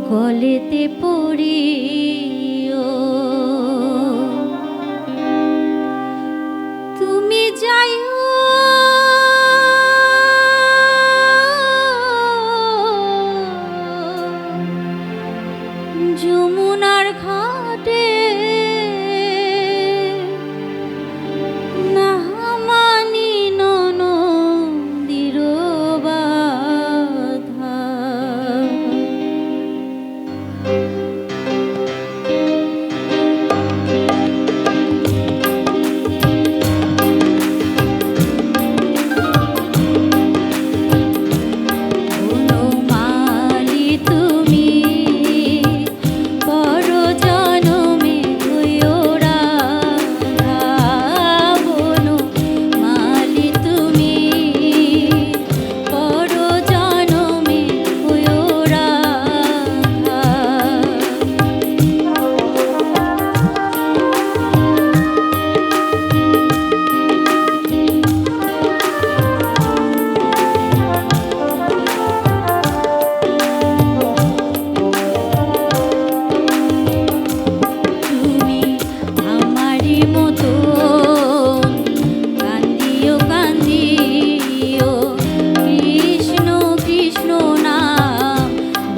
কলেতে পড়িও তুমি যাইও যমুনার ঘাটে নাহামানি ননদীর বাধা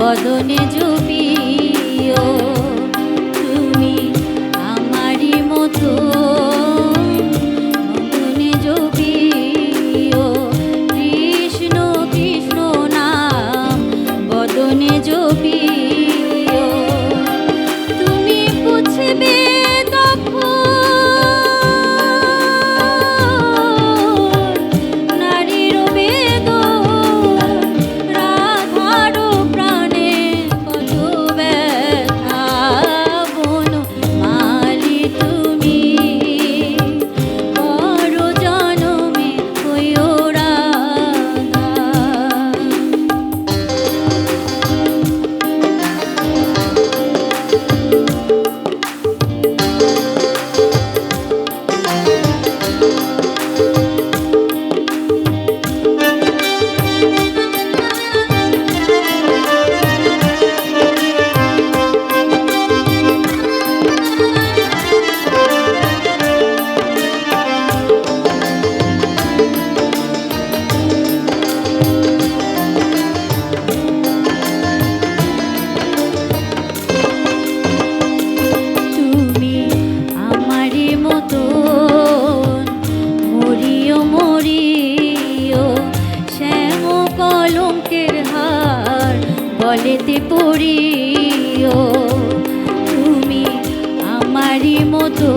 বদনে জপিও তুমি আমারি মতো বদনে জপিও কৃষ্ণ কৃষ্ণ নাম বদনে জপিও তুমি বুঝবে কলেতে পড়িও তুমি আমারি মতো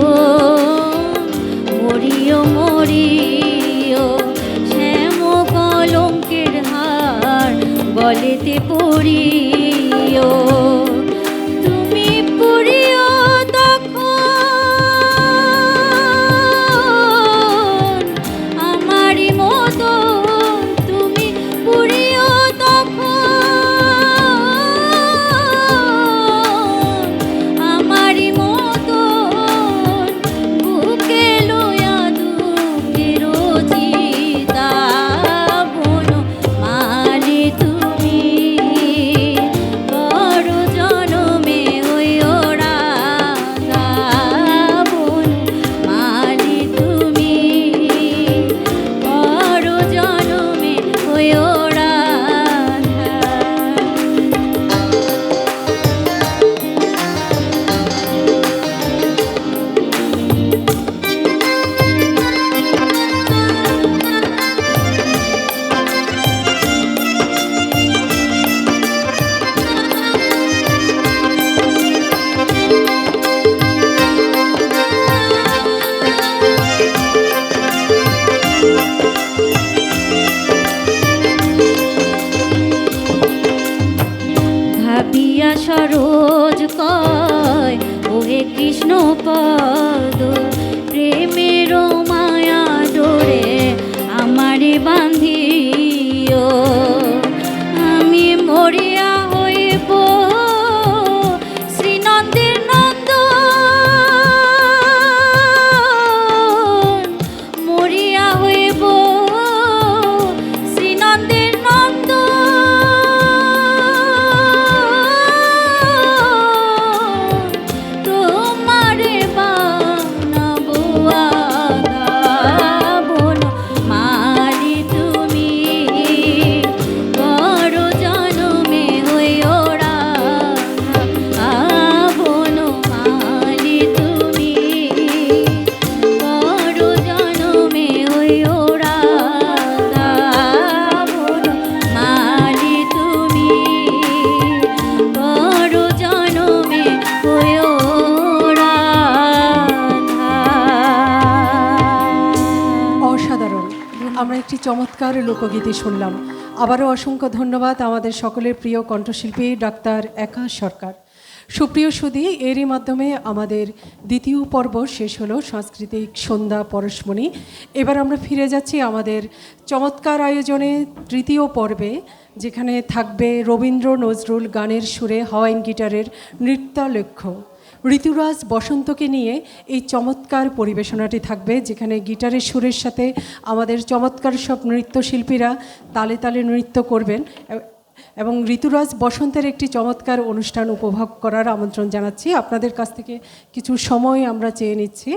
মরিও মরিও শ্যাম কলঙ্কের হার গলেতে পড়িও তুমি পড়িও তখন আমারি মতো তুমি পড়িও সরোজ কয় ওহে কৃষ্ণ পদ প্রেমের মায়া ডোরে আমারে বান্ধিও আমি মরিয়া হইব শ্রীনন্দের নন্দ মরিয়া হইব শ্রীনন্দের নন্দ একটি চমৎকার লোকগীতি শুনলাম। আবারও অসংখ্য ধন্যবাদ আমাদের সকলের প্রিয় কণ্ঠশিল্পী ডাক্তার একা সরকার। সুপ্রিয় সুধী, এরই মাধ্যমে আমাদের দ্বিতীয় পর্ব শেষ হলো, সাংস্কৃতিক সন্ধ্যা পরশমণি। এবার আমরা ফিরে যাচ্ছি আমাদের চমৎকার আয়োজনে তৃতীয় পর্বে, যেখানে থাকবে রবীন্দ্র নজরুল গানের সুরে হাওয়াইন গিটারের নৃত্যালেখ্য। ঋতুরাজ বসন্তকে নিয়ে এই চমৎকার পরিবেশনাটি থাকবে, যেখানে গিটারের সুরের সাথে আমাদের চমৎকার সব নৃত্যশিল্পীরা তালে তালে নৃত্য করবেন এবং ঋতুরাজ বসন্তের একটি চমৎকার অনুষ্ঠান উপভোগ করার আমন্ত্রণ জানাচ্ছি। আপনাদের কাছ থেকে কিছু সময় আমরা চেয়ে নিচ্ছি।